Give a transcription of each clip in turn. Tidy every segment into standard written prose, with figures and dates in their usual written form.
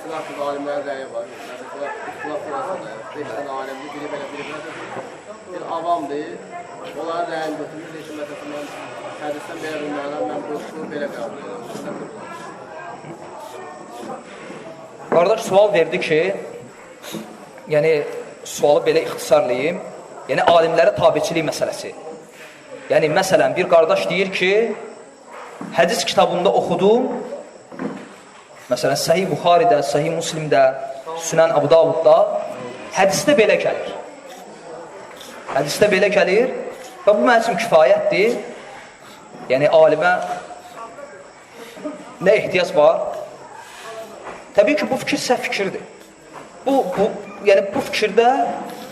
İxtilaf alimlərin rəyi var. İxtilaf olasa da, 5 dənə alimdir, biri belə, biri belə. Bir avamdır, onların rəyini götürür, deyir ki, məsələn, mən hədisdən belə bilməyənəm, mən bu belə qəbul edirəm. Qardaş sual verdi ki, yəni sualı belə ixtisarlayayım, yəni alimlərə tabiçilik məsələsi. Yəni, məsələn, bir qardaş deyir ki, hədis kitabında oxudum, məsələn, Səhih Buxaridə, Səhih Müslimdə, Sünən Əbu Davudda hədisdə belə gəlir. Hədisdə belə gəlir və bu mənim üçün kifayətdir. Yəni, alimə nə ehtiyac var? Təbii ki, bu fikir səhv fikirdir. Yəni, bu fikirdə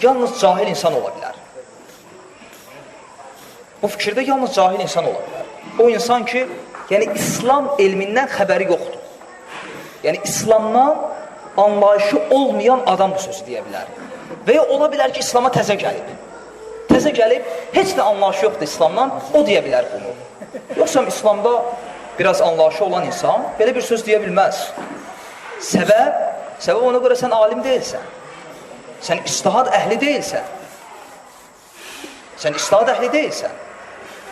yalnız cahil insan ola bilər. Bu fikirdə yalnız cahil insan ola bilər. O insan ki, yəni İslam elmindən xəbəri yoxdur. Yəni İslamdan anlayışı olmayan adam bu sözü deyə bilər. Və ya ola bilər ki, İslama təzə gəlib. Təzə gəlib, heç də anlayışı yoxdur İslamdan, o deyə bilər bunu. Yoxsa İslamda biraz anlayışı olan insan belə bir söz deyə bilməz. Səbəb ona görə sən alim deyilsən. Sən ictihad əhli deyilsən. Sən ictihad əhli deyilsən.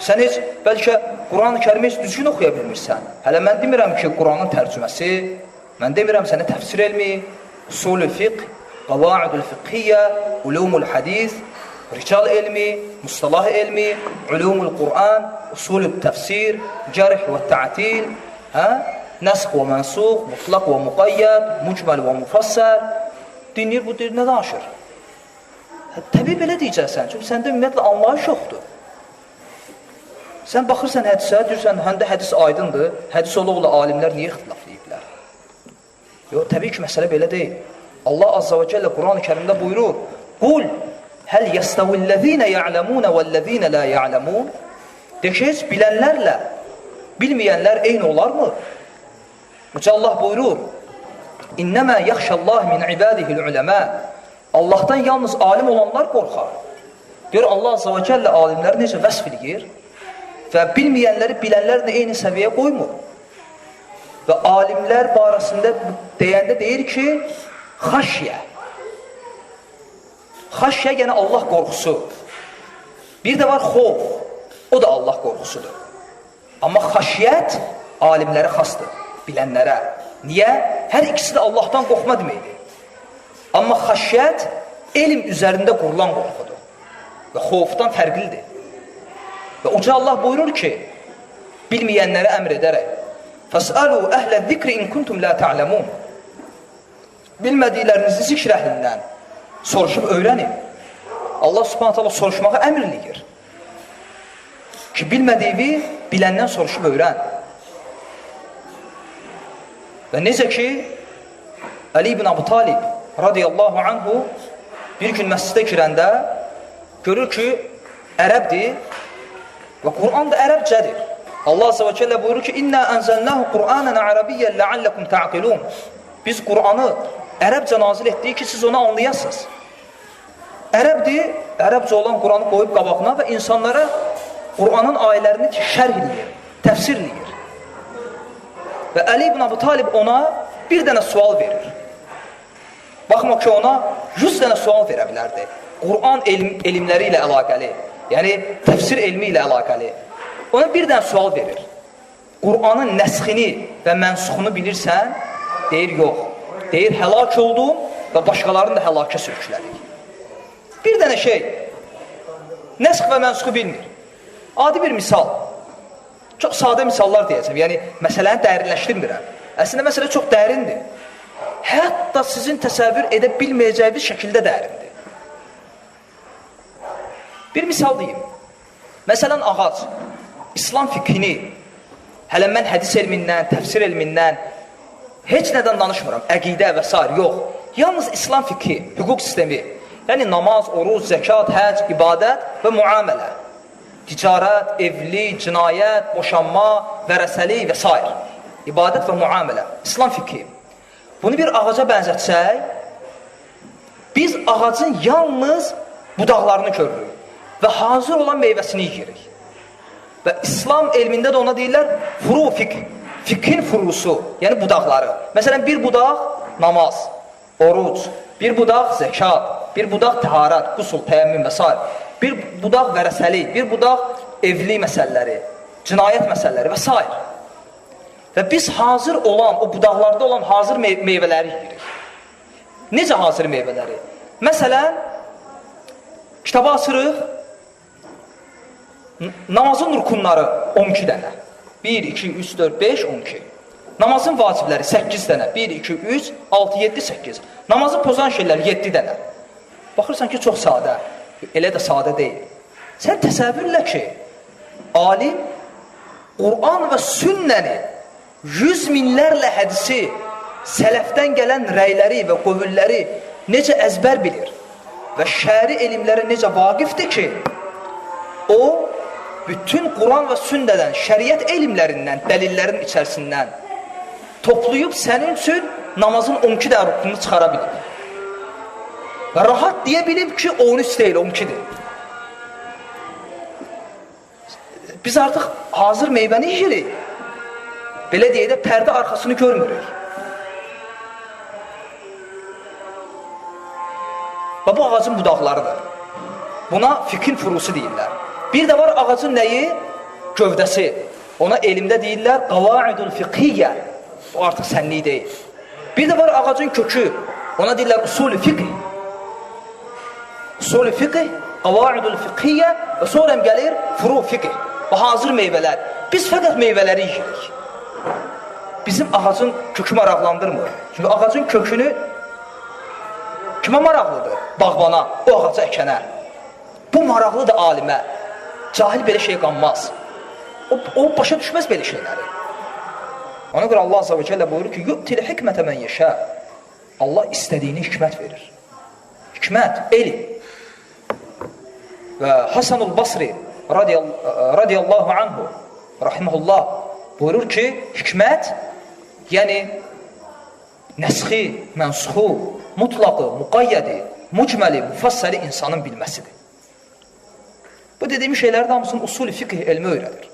Sən heç, bəlkə Quran-ı Kərimi heç düzgün oxuya bilmirsən. Hələ mən demirəm ki, Quranın tərcüməsi, mən demirəm sənə təfsir elmi, usul-ü fiqh, qavaidul fiqhiyyə, ulumul hadis, rical elmi, mustalah elmi, ulumul Quran, usul-ü təfsir, cərih və ta'til, nəsq və mənsuq, mutlaq və muqayyad, mücməl və mufassər. Dinləyir, bu deyir, nə danışır? Təbii belə deyəcəksən, çünki səndə ümumiyyətlə anlayış yoxdur. Sən baxırsan hədisə, deyirsən, həndə hədis aydındır, hədis ola-ola alimlər niyə ixtilaflayıblər? Yox, təbii ki, məsələ belə deyil. Allah Azza və Cəllə Quran-ı Kərimdə buyurur, Qul, həl yəstəvillezine ya'ləmunə vəllezine la ya'ləmun? De ki, heç bilənlərlə bilməyənlər eyni olarmı? Uca Allah buyurur, İnnəmə yaxşəllah min ibadihil uləmə. Allahdan yalnız alim olanlar qorxar. Gör, Allah Azza və Cəllə alimləri necə vəsf edir? Və bilməyənləri bilənlərlə eyni səviyyəyə qoymur. Və alimlər barəsində deyəndə deyir ki, xaşyə. Xaşyə yəni Allah qorxusu. Bir də var xof, o da Allah qorxusudur. Amma xaşiyyət alimlərə xasdır, bilənlərə. Niyə? Hər ikisi də Allahdan qorxma deməkdir. Amma xaşiyyət elm üzərində qurulan qorxudur. Və xofdan fərqlidir. Və uca Allah buyurur ki, bilməyənlərə əmr edərək, Fəsəlu əhlə zikri in kuntum la ta'ləmun. Bilmədiklərinizi zikr əhlindən soruşub öyrənin. Allah subhanət hala soruşmağa əmr eləyir. Ki, bilmədiyini biləndən soruşub öyrən. Və necə ki, Ali ibn Abu Talib radiyallahu anhu bir gün məscidə girəndə görür ki, ərəbdir və Quran da ərəbcədir. Allah Azze və Cəllə buyurur ki, İnnə ənzəlnəhu Qur'anən ərəbiyyən ləalləkum təqilun. Biz Qur'anı ərəbcə nazil etdik ki, siz onu anlayasınız. Ərəbdir, ərəbcə olan Qur'anı qoyub qabağına və insanlara Qur'anın ayələrini şərh edir, təfsir edir. Və Ali ibn Abu Talib ona bir dənə sual verir. Baxma ki, ona 100 dənə sual verə bilərdi. Qur'an elmləri ilə əlaqəli, yəni təfsir elmi ilə əlaqəli. Ona bir dənə sual verir. Qur'anın nəsxini və mənsuxunu bilirsən? Deyir, yox. Deyir, həlak oldum və başqalarını da həlakə sürüklədik. Bir dənə şey, nəsx və mənsuxu bilmir. Adi bir misal. Çox sadə misallar deyəcəm. Yəni, məsələni dərinləşdirmirəm. Əslində, məsələ çox dərindir. Hətta sizin təsəvvür edə bilməyəcəyiniz şəkildə dərindir. Bir misal deyim. Məsələn, ağac, İslam fiqhini, hələ mən hədis elmindən, təfsir elmindən, heç nədən danışmıram, əqidə və s. yox. Yalnız İslam fiqhi, hüquq sistemi, yəni namaz, oruz, zəkat, həc, ibadət və muamələ, ticarət, evli, cinayət, boşanma, vərəsəli və s. İbadət və muamələ, İslam fiqhi. Bunu bir ağaca bənzətsək, biz ağacın yalnız budaqlarını görürük və hazır olan meyvəsini yiyirik. Və İslam elmində də ona deyirlər furu fiqh, fiqhin furusu, yəni budaqları. Məsələn, bir budaq namaz, oruc, bir budaq zəkat, bir budaq təharət, qusul, təyəmmüm və s. bir budaq vərəsəlik, bir budaq evli məsələləri, cinayət məsələləri və s. Və biz hazır olan, o budaqlarda olan hazır meyvələri yiyirik. Necə hazır meyvələri? Məsələn, kitabı açırıq, namazın rükunları 12 dənə. 1, 2, 3, 4, 5, 12. Namazın vacibləri 8 dənə. 1, 2, 3, 6, 7, 8. Namazı pozan şeylər 7 dənə. Baxırsan ki, çox sadə. Elə də sadə deyil. Sən təsəvvürlə ki, alim Qur'an və sünnəni 100 minlərlə hədisi, sələfdən gələn rəyləri və qövülləri necə əzbər bilir və şəri elmləri necə vaqifdir ki, o, bütün Quran və sünnədən, şəriət elmlərindən, dəlillərin içərisindən toplayıb sənin üçün namazın 12 də rükununu çıxara bilir. Və rahat deyə bilib ki, 13 deyil, 12-dir. Biz artıq hazır meyvəni yiyirik. Belə deyək də, pərdə arxasını görmürük. Və bu ağacın budaqlarıdır. Buna fiqhin furusu deyirlər. Bir də var ağacın nəyi? Gövdəsi. Ona elmdə deyirlər, qavaidul fiqhiyyə. Bu artıq sənlik deyil. Bir də var ağacın kökü. Ona deyirlər, usulü fiqh. Usulü fiqh, qavaidul fiqhiyyə və sonra gəlir furu fiqh. Və hazır meyvələr. Biz fəqət meyvələri yiyirik. Bizim ağacın kökü maraqlandırmır. Çünki ağacın kökünü kimə maraqlıdır? Bağbana, o ağaca əkənə. Bu maraqlıdır alimə. Cahil belə şey qanmaz. O başa düşməz belə şeyləri. Ona görə Allah Azze və Cəllə buyurur ki, yu'til hikmətə mən yeşə. Allah istədiyini hikmət verir. Hikmət, elm. Və Hasanul Basri radiyallahu anhu, rahiməhullah, buyurur ki, hikmət, yəni nəsxi, mənsuxu, mutlaqı, müqayyədi, mücməli, müfassəli insanın bilməsidir. Bu dediyim şeylərdə hamısının usulü fiqh elmi öyrədir.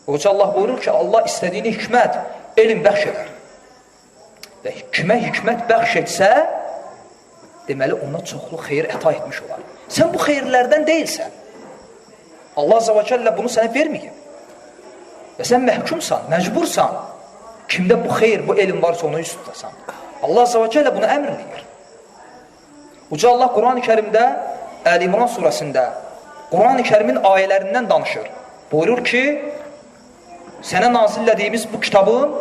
Oca Allah buyurur ki, Allah istədiyini hikmət, elm bəxş edər. Və kimə hikmət bəxş etsə, deməli ona çoxlu xeyir əta etmiş olar. Sən bu xeyirlərdən deyilsən. Allah Azze və Cəllə bunu sənə verməyib. Və sən məhkumsan, məcbursan. Kimdə bu xeyir, bu elm varsa onu üst tutasan. Allah Azze və Cəllə bunu əmr edir. Uca Allah Quran-ı Kərimdə, Əl-İmran surəsində, Quran-ı Kərimin ayələrindən danışır. Buyurur ki, sənə nazillədiyimiz bu kitabın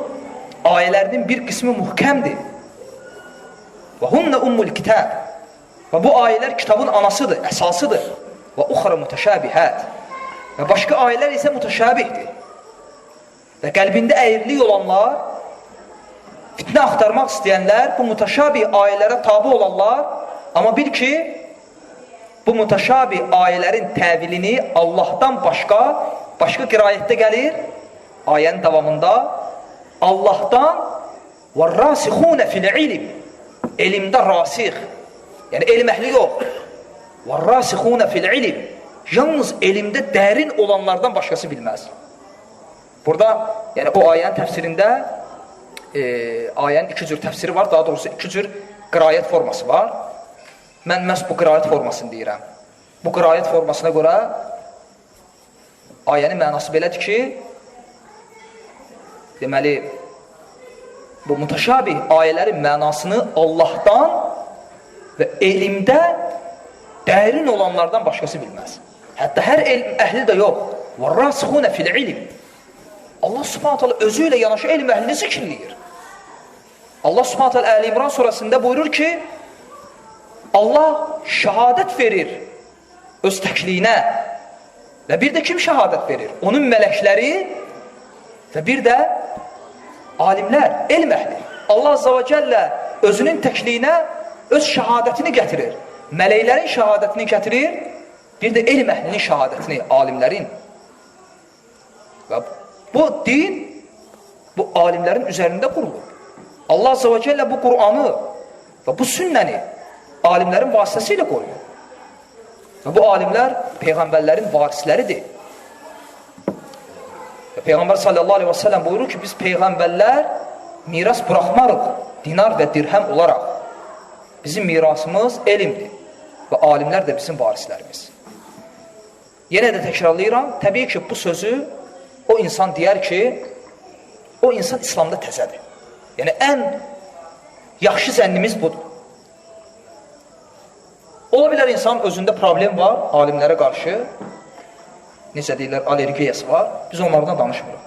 ayələrinin bir qismi muhkəmdir. Və hunnə ummul kitab. Və bu ayələr kitabın anasıdır, əsasıdır. Və uxra mütəşabihət. Və başqa ayələr isə mütəşabihdir. Və qəlbində əyirlik olanlar, fitnə axtarmaq istəyənlər, bu mütəşabih ayələrə tabi olanlar, amma bil ki, bu mütəşabih ayələrin təvilini Allahdan başqa qirayətdə gəlir, ayənin davamında, Allahdan və rasixunə fil ilm, elmdə rasix, yəni elm əhli yox, və rasixunə fil ilm, yalnız elmdə dərin olanlardan başqası bilməz. Burada, yəni o ayənin təfsirində, ayənin iki cür təfsiri var, daha doğrusu iki cür qirayət forması var. Mən məhz bu qirayət formasını deyirəm. Bu qirayət formasına görə ayənin mənası belədir ki, deməli, bu mütəşabih ayələrin mənasını Allahdan və elmdə dərin olanlardan başqası bilməz. Hətta hər elm əhli də yox. Və rasixunə fil ilm. Allah subhanət hala özü ilə yanaşı elm əhlini zikirləyir. Allah subhanət hala Əl-İmran surəsində buyurur ki, Allah şəhadət verir öz təkliyinə və bir də kim şəhadət verir? Onun mələkləri və bir də alimlər, elm əhli. Allah Azze və Cəllə özünün təkliyinə öz şəhadətini gətirir. Mələklərin şəhadətini gətirir, bir də elm əhlinin şəhadətini, alimlərin. Və bu din, bu alimlərin üzərində qurulur. Allah Azze və Cəllə bu Qur'anı və bu sünnəni alimlərin vasitəsilə qoyur. Və bu alimlər Peyğəmbərlərin varisləridir. Və Peyğəmbər sallallahu aleyhi və səlləm buyurur ki, biz Peyğəmbərlər miras buraxmarıq dinar və dirhəm olaraq. Bizim mirasımız elmdir və alimlər də bizim varislərimiz. Yenə də təkrarlayıram, təbii ki, bu sözü o insan deyər ki, o insan İslamda təzədir. Yəni, ən yaxşı zənnimiz budur. Ola bilər insanın özündə problem var, alimlərə qarşı, necə deyirlər, allergiyası var, biz onlardan danışmırıq.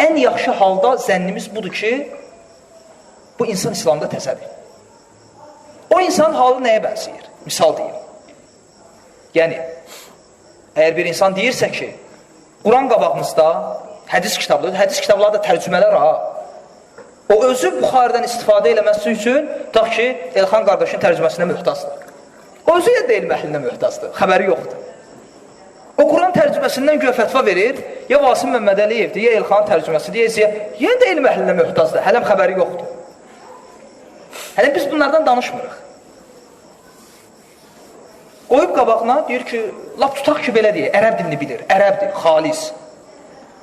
Ən yaxşı halda zənnimiz budur ki, bu insan İslamda təzədir. O insanın halı nəyə bənzəyir? Misal deyim. Yəni, əgər bir insan deyirsə ki, Quran qabağımızda hədis kitabları, hədis kitabları da tərcümələr ha. O özü Buxarıdan istifadə eləməsi üçün, ta ki, Elxan qardaşın tərcüməsinə möhtazdır. O özü də elm əhlinə möhtazdır, xəbəri yoxdur. O Quran tərcüməsindən göyə fətva verir, ya Vasim Məmmədəliyevdir, ya Elxan tərcüməsidir, yenə də elm əhlinə möhtazdır, hələm xəbəri yoxdur. Hələ biz bunlardan danışmırıq. Qoyub qabağına, deyir ki, lap tutaq ki, belə deyir, ərəb dilini bilir, ərəbdir, xalis.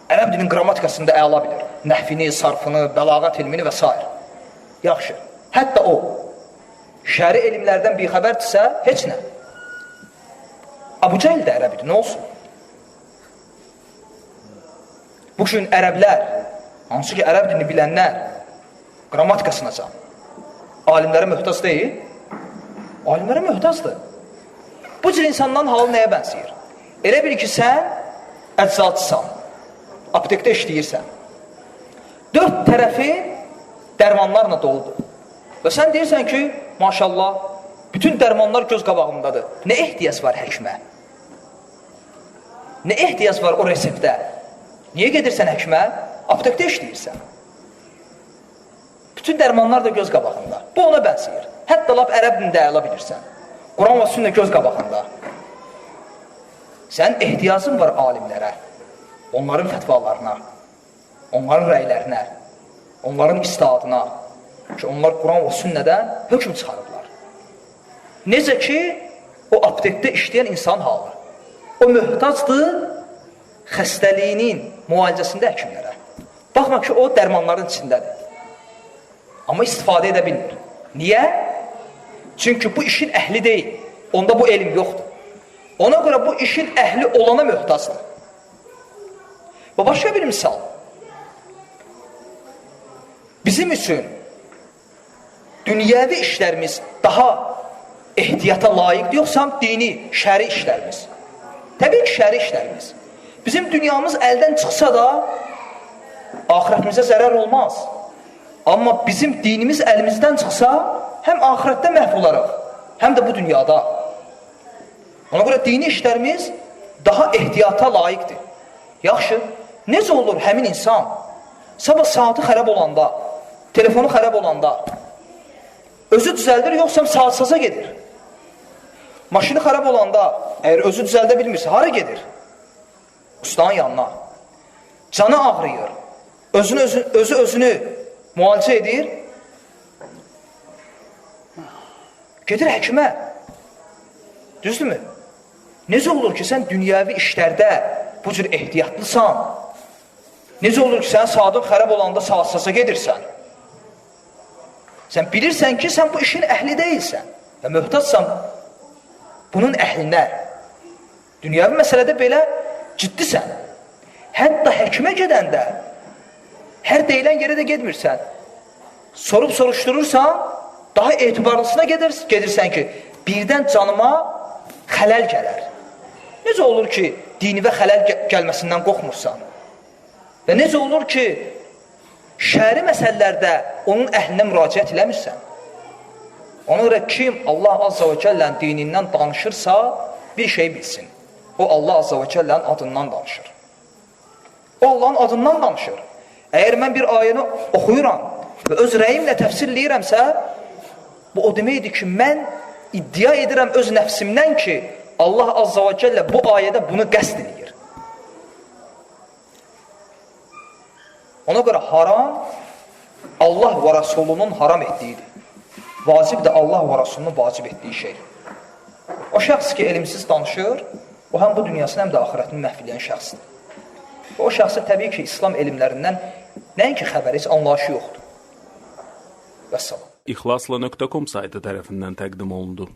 Ərəb dilinin qrammatikasında əla bilir. Nəhvini, sarfını, bəlağat ilmini və s. Yaxşı. Hətta o, şəri elmlərdən bir xəbərdirsə, heç nə. Abu Cəhil də ərəbidir, nə olsun? Bu gün ərəblər, hansı ki, ərəb dilini bilənlər, qrammatikasına can, alimlərə möhtac deyil, alimlərə möhtacdır. Bu cür insanların halı nəyə bənzəyir? Elə bil ki, sən əczacısan, aptekdə işləyirsən. 4 tərəfi dərmanlarla doludur. Və sən deyirsən ki, maşallah, bütün dərmanlar göz qabağındadır. Nə ehtiyac var həkimə? Nə ehtiyac var o reseptə? Niyə gedirsən həkimə? Aptekdə işləyirsən. Bütün dərmanlar da göz qabağında. Bu ona bənzəyir. Hətta lap ərəb dilində əla bilirsən. Quran və sünnə göz qabağında. Sənin ehtiyacın var alimlərə, onların fətvalarına, onların rəylərinə, onların istihadına ki, onlar Quran və sünnədən hökm çıxarırlar. Necə ki, o aptekdə işləyən insan halı. O möhtacdır xəstəliyinin müalicəsində həkimlərə. Baxma ki, o dərmanların içindədir. Amma istifadə edə bilmir. Niyə? Çünki bu işin əhli deyil. Onda bu elm yoxdur. Ona görə bu işin əhli olana möhtacdır. Və başqa bir misal. Bizim üçün dünyəvi işlərimiz daha ehtiyata layiqdir, yoxsa dini, şəri işlərimiz. Təbii ki, şəri işlərimiz. Bizim dünyamız əldən çıxsa da axirətimizə zərər olmaz. Amma bizim dinimiz əlimizdən çıxsa, həm axirətdə məhv olaraq, həm də bu dünyada. Ona görə dini işlərimiz daha ehtiyata layiqdir. Yaxşı, necə olur həmin insan sabah saatı xərab olanda, telefonu xərab olanda özü düzəldir, yoxsa saatsaza gedir? Maşını xərab olanda, əgər özü düzəldə bilmirsə, hara gedir? Ustanın yanına. Canı ağrıyır. Özünü müalicə edir. Gedir həkimə. Düzdürmü? Necə olur ki, sən dünyəvi işlərdə bu cür ehtiyatlısan? Necə olur ki, sən saatın xərab olanda saatsaza gedirsən? Sən bilirsən ki, sən bu işin əhli deyilsən və möhtacsan bunun əhlinə. Dünyəvi məsələdə belə ciddisən. Hətta həkimə gedəndə hər deyilən yerə də gedmirsən. Sorub soruşdurursan, daha etibarlısına gedirsən ki, birdən canıma xələl gələr. Necə olur ki, dinivə xələl gəlməsindən qorxmursan? Və necə olur ki, şəri məsələlərdə onun əhlinə müraciət eləmirsən? Ona görə kim Allah Azza və Cəllənin dinindən danışırsa, bir şey bilsin. O Allah Azza və Cəllənin adından danışır. O Allahın adından danışır. Əgər mən bir ayəni oxuyuram və öz rəyimlə təfsirləyirəmsə, bu o deməkdir ki, mən iddia edirəm öz nəfsimdən ki, Allah Azza və Cəllə bu ayədə bunu qəsd edir. Ona görə haram Allah və Rasulunun haram etdiyidir. Vacib də Allah və Rasulunun vacib etdiyi şey. O şəxs ki, elmsiz danışır, o həm bu dünyasını, həm də axirətini məhv edən şəxsdir. O şəxsin təbii ki, İslam elmlərindən nəinki xəbəri, heç anlayışı yoxdur. Vəssalam. İxlasla.com saytı tərəfindən təqdim olundu.